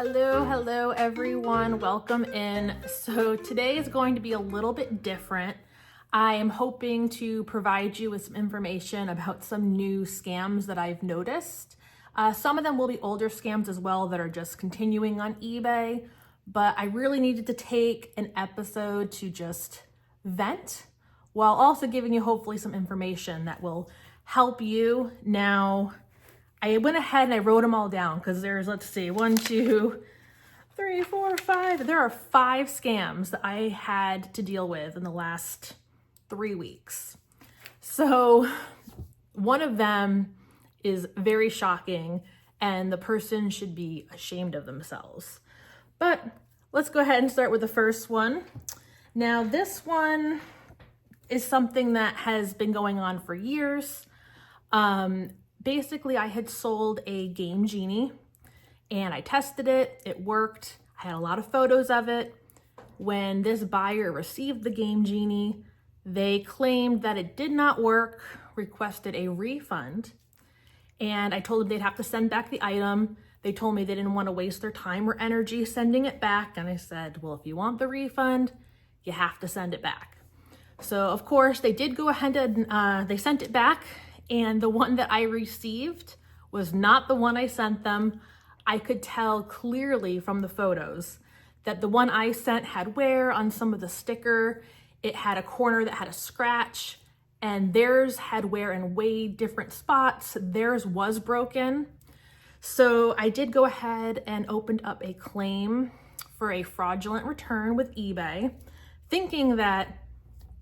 Hello everyone, welcome in. So today is going to be a little bit different. I am hoping to provide you with some information about some new scams that I've noticed. Some of them will be older scams as well that are just continuing on eBay, but I really needed to take an episode to just vent while also giving you hopefully some information that will help you. Now, I went ahead and I wrote them all down because there's, let's see, 1, 2, 3, 4, 5. There are 5 scams that I had to deal with in the last 3 weeks. So one of them is very shocking and the person should be ashamed of themselves. But let's go ahead and start with the first one. Now this one is something that has been going on for years. Basically, I had sold a game genie and I tested it. It worked. I had a lot of photos of it. When this buyer received the game genie, they claimed that it did not work, requested a refund, and I told them they'd have to send back the item. They told me they didn't want to waste their time or energy sending it back, and I said, well, if you want the refund, you have to send it back. So, of course, they did go ahead and they sent it back. And the one that I received was not the one I sent them. I could tell clearly from the photos that the one I sent had wear on some of the sticker. It had a corner that had a scratch, and theirs had wear in way different spots. Theirs was broken. So I did go ahead and opened up a claim for a fraudulent return with eBay, thinking that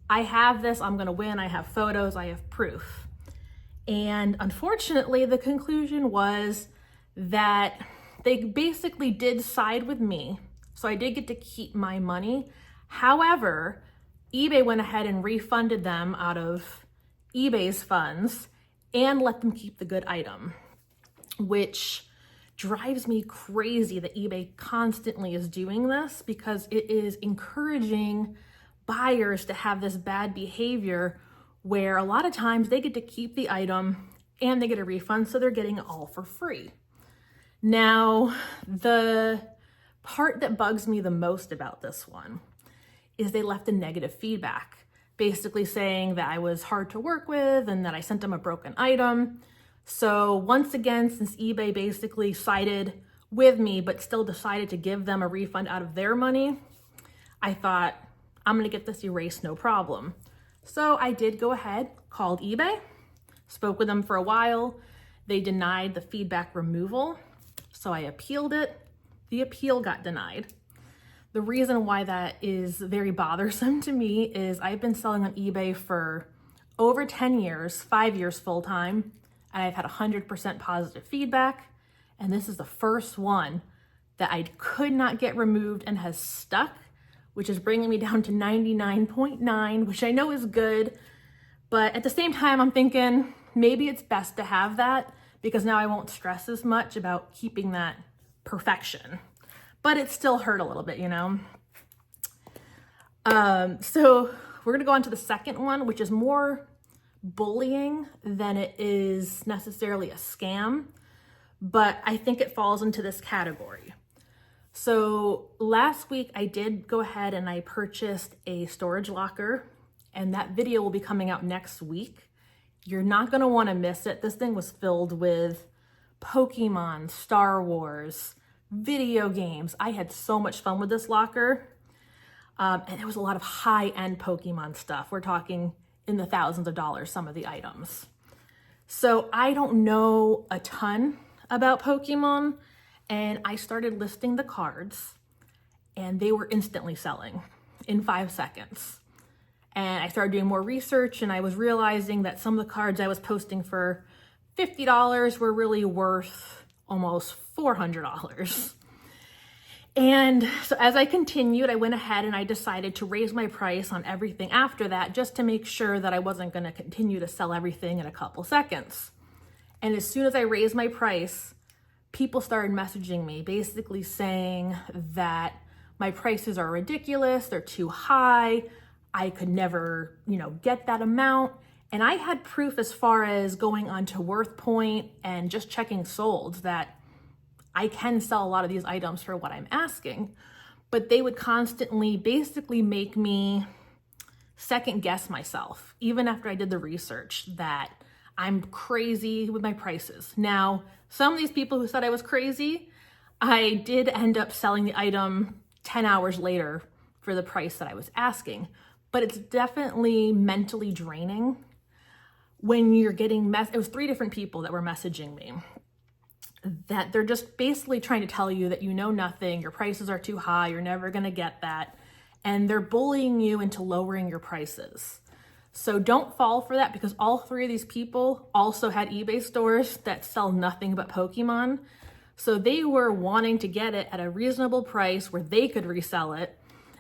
I have this, I'm gonna win, I have photos, I have proof. And unfortunately, the conclusion was that they basically did side with me. So I did get to keep my money. However, eBay went ahead and refunded them out of eBay's funds and let them keep the good item, which drives me crazy that eBay constantly is doing this because it is encouraging buyers to have this bad behavior where a lot of times they get to keep the item and they get a refund, so they're getting it all for free. Now, the part that bugs me the most about this one is they left a negative feedback, basically saying that I was hard to work with and that I sent them a broken item. So once again, since eBay basically sided with me but still decided to give them a refund out of their money, I thought, I'm gonna get this erased, no problem. So I did go ahead, called eBay, spoke with them for a while. They denied the feedback removal, so I appealed it. The appeal got denied. The reason why that is very bothersome to me is I've been selling on eBay for over 10 years, 5 years full-time, and I've had 100% positive feedback, and this is the first one that I could not get removed and has stuck, which is bringing me down to 99.9, which I know is good. But at the same time, I'm thinking maybe it's best to have that because now I won't stress as much about keeping that perfection. But it still hurt a little bit, you know? So we're gonna go on to the second one, which is more bullying than it is necessarily a scam, but I think it falls into this category. So last week I did go ahead and I purchased a storage locker, and that video will be coming out next week. You're not gonna wanna miss it. This thing was filled with Pokemon, Star Wars, video games. I had so much fun with this locker. And there was a lot of high-end Pokemon stuff. We're talking in the thousands of dollars, some of the items. So I don't know a ton about Pokemon, and I started listing the cards and they were instantly selling in 5 seconds. And I started doing more research and I was realizing that some of the cards I was posting for $50 were really worth almost $400. And so as I continued, I went ahead and I decided to raise my price on everything after that just to make sure that I wasn't gonna continue to sell everything in a couple seconds. And as soon as I raised my price, people started messaging me basically saying that my prices are ridiculous, they're too high, I could never, get that amount. And I had proof as far as going onto WorthPoint and just checking solds that I can sell a lot of these items for what I'm asking, but they would constantly basically make me second guess myself, even after I did the research, that I'm crazy with my prices. Now, some of these people who said I was crazy, I did end up selling the item 10 hours later for the price that I was asking, but it's definitely mentally draining when you're getting it was 3 different people that were messaging me, that they're just basically trying to tell you that you know nothing, your prices are too high, you're never gonna get that, and they're bullying you into lowering your prices. So don't fall for that, because all 3 of these people also had eBay stores that sell nothing but Pokemon. So they were wanting to get it at a reasonable price where they could resell it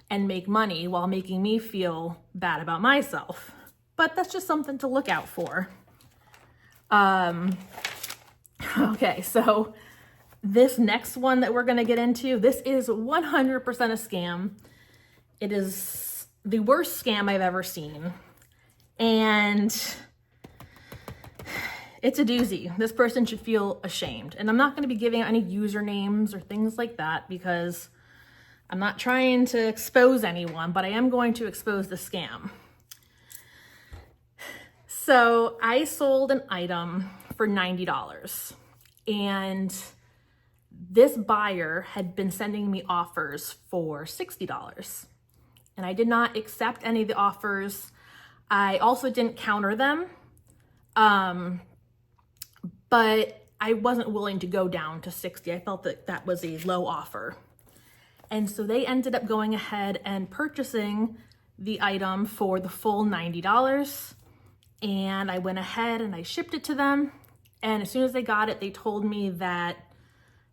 and make money while making me feel bad about myself. But that's just something to look out for. Okay, so this next one that we're gonna get into, this is 100% a scam. It is the worst scam I've ever seen. And it's a doozy. This person should feel ashamed. And I'm not gonna be giving out any usernames or things like that, because I'm not trying to expose anyone, but I am going to expose the scam. So I sold an item for $90, and this buyer had been sending me offers for $60, and I did not accept any of the offers. I also didn't counter them, but I wasn't willing to go down to 60. I felt that that was a low offer. And so they ended up going ahead and purchasing the item for the full $90. And I went ahead and I shipped it to them. And as soon as they got it, they told me that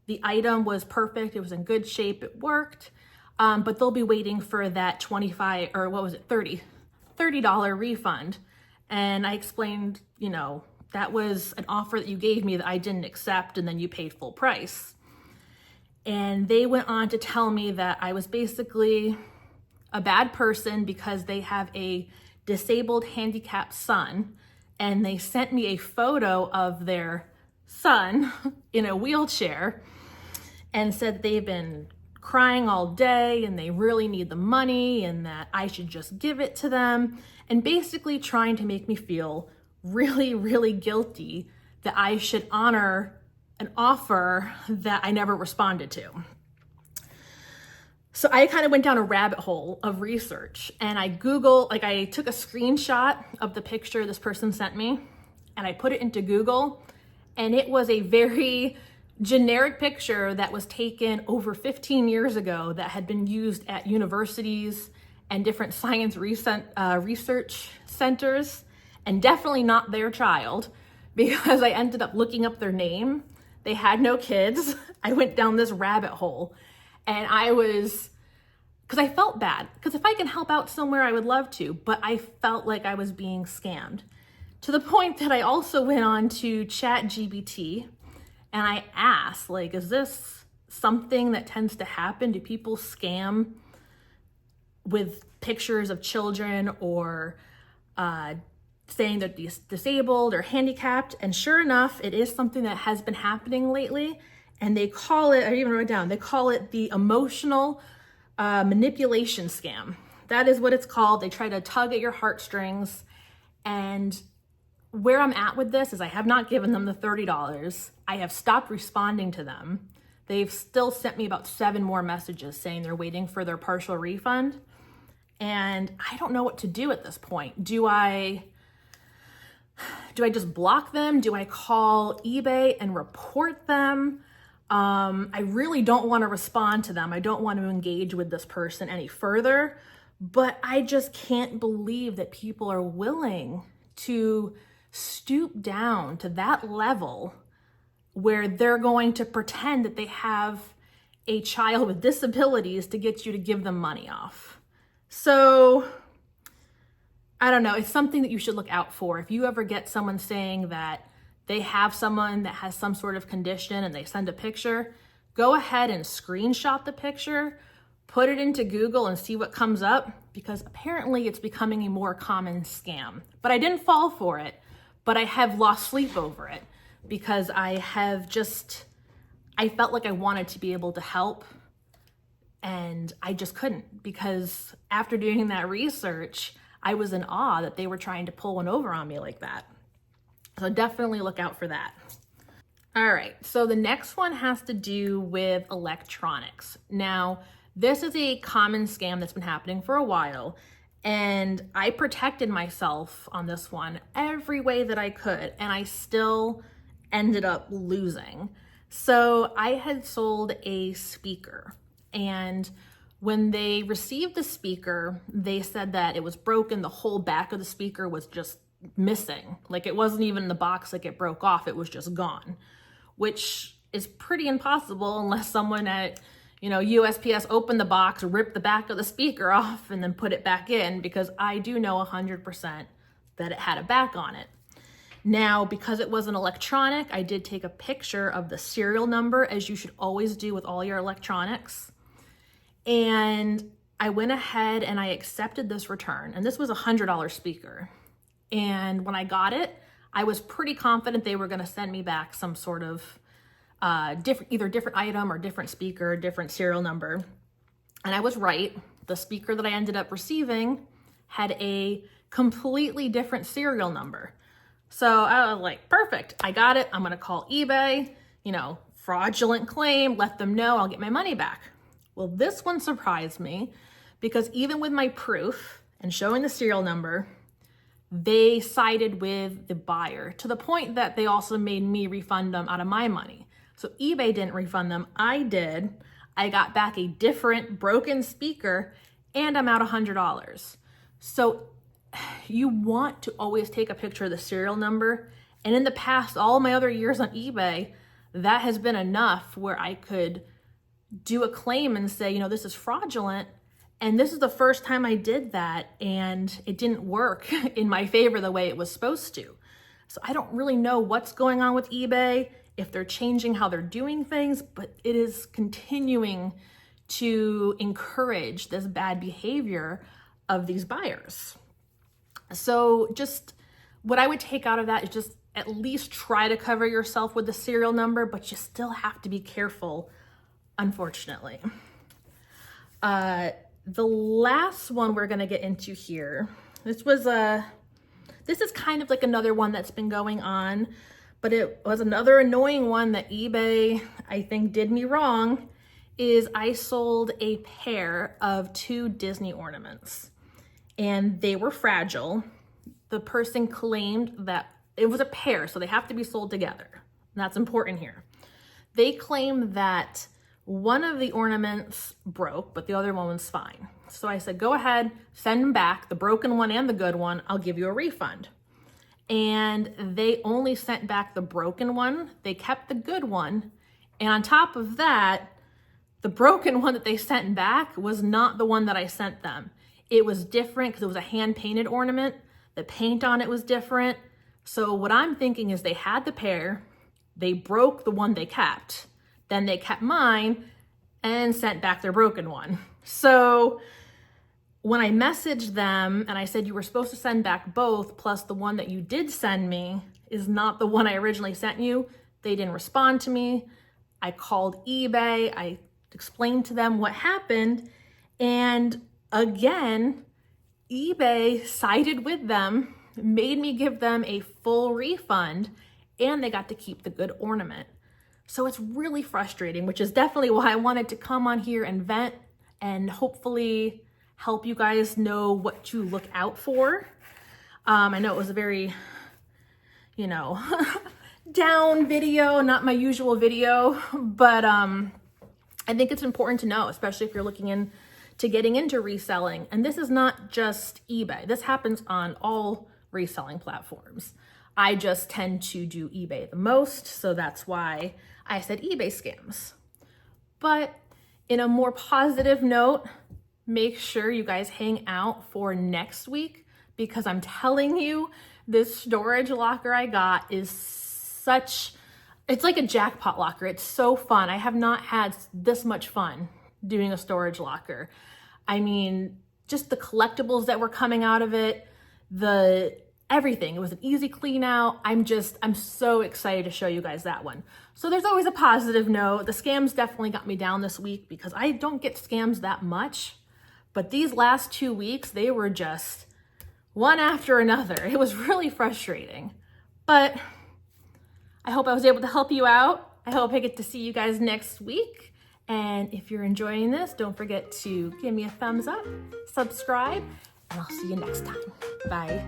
the item was perfect. It was in good shape. It worked. But they'll be waiting for that $30 refund. And I explained, you know, that was an offer that you gave me that I didn't accept, and then you paid full price. And they went on to tell me that I was basically a bad person because they have a disabled, handicapped son, and they sent me a photo of their son in a wheelchair and said they've been crying all day and they really need the money and that I should just give it to them, and basically trying to make me feel really, really guilty that I should honor an offer that I never responded to. So I kind of went down a rabbit hole of research, and I took a screenshot of the picture this person sent me and I put it into Google, and it was a very generic picture that was taken over 15 years ago that had been used at universities and different science research centers, and definitely not their child, because I ended up looking up their name. They had no kids. I went down this rabbit hole, and because I felt bad, because if I can help out somewhere, I would love to, but I felt like I was being scammed, to the point that I also went on to ChatGPT and I asked, like, is this something that tends to happen? Do people scam with pictures of children or saying they're disabled or handicapped? And sure enough, it is something that has been happening lately. And they call it, I even wrote it down, they call it the emotional manipulation scam. That is what it's called. They try to tug at your heartstrings. And where I'm at with this is I have not given them the $30. I have stopped responding to them. They've still sent me about 7 more messages saying they're waiting for their partial refund. And I don't know what to do at this point. Do I just block them? Do I call eBay and report them? I really don't want to respond to them. I don't want to engage with this person any further, but I just can't believe that people are willing to stoop down to that level where they're going to pretend that they have a child with disabilities to get you to give them money off. So I don't know. It's something that you should look out for. If you ever get someone saying that they have someone that has some sort of condition and they send a picture, go ahead and screenshot the picture, put it into Google and see what comes up, because apparently it's becoming a more common scam. But I didn't fall for it, but I have lost sleep over it because I have just I felt like I wanted to be able to help, and I just couldn't, because after doing that research, I was in awe that they were trying to pull one over on me like that. So definitely look out for that. All right, so the next one has to do with electronics. Now, this is a common scam that's been happening for a while, and I protected myself on this one every way that I could, and I still ended up losing. So I had sold a speaker, and when they received the speaker, they said that it was broken. The whole back of the speaker was just missing. Like, it wasn't even in the box, like it broke off, it was just gone, which is pretty impossible unless someone at, USPS opened the box, ripped the back of the speaker off, and then put it back in, because I do know 100% that it had a back on it. Now, because it was an electronic, I did take a picture of the serial number, as you should always do with all your electronics. And I went ahead and I accepted this return. And this was a $100 speaker. And when I got it, I was pretty confident they were going to send me back some sort of either different item or different speaker, different serial number. And I was right. The speaker that I ended up receiving had a completely different serial number. So I was like, perfect, I got it. I'm going to call eBay, fraudulent claim, let them know I'll get my money back. Well, this one surprised me, because even with my proof and showing the serial number, they sided with the buyer to the point that they also made me refund them out of my money. So eBay didn't refund them, I did. I got back a different broken speaker, and I'm out $100. So you want to always take a picture of the serial number. And in the past, all my other years on eBay, that has been enough where I could do a claim and say, this is fraudulent. And this is the first time I did that, and it didn't work in my favor the way it was supposed to. So I don't really know what's going on with eBay, if they're changing how they're doing things, but it is continuing to encourage this bad behavior of these buyers. So just what I would take out of that is just at least try to cover yourself with the serial number, but you still have to be careful, unfortunately. The last one we're gonna get into here, this is kind of like another one that's been going on, but it was another annoying one that eBay, I think, did me wrong, is I sold a pair of 2 Disney ornaments, and they were fragile. The person claimed that it was a pair, so they have to be sold together. That's important here. They claimed that one of the ornaments broke, but the other one was fine. So I said, go ahead, send them back, the broken one and the good one, I'll give you a refund. And they only sent back the broken one, they kept the good one, and on top of that, the broken one that they sent back was not the one that I sent them. It was different because it was a hand-painted ornament. The paint on it was different. So what I'm thinking is they had the pair, they broke the one they kept, then they kept mine and sent back their broken one. So when I messaged them and I said, you were supposed to send back both, plus the one that you did send me is not the one I originally sent you, they didn't respond to me. I called eBay, I explained to them what happened, and again, eBay sided with them, made me give them a full refund, and they got to keep the good ornament. So it's really frustrating, which is definitely why I wanted to come on here and vent and hopefully help you guys know what to look out for. I know it was a very, down video, not my usual video, but I think it's important to know, especially if you're looking into getting into reselling. And this is not just eBay. This happens on all reselling platforms. I just tend to do eBay the most, so that's why I said eBay scams. But in a more positive note, make sure you guys hang out for next week, because I'm telling you, this storage locker I got is it's like a jackpot locker. It's so fun. I have not had this much fun doing a storage locker. I mean, just the collectibles that were coming out of it, everything. It was an easy clean out. I'm so excited to show you guys that one. So there's always a positive note. The scams definitely got me down this week because I don't get scams that much. But these last 2 weeks, they were just one after another. It was really frustrating. But I hope I was able to help you out. I hope I get to see you guys next week. And if you're enjoying this, don't forget to give me a thumbs up, subscribe, and I'll see you next time. Bye.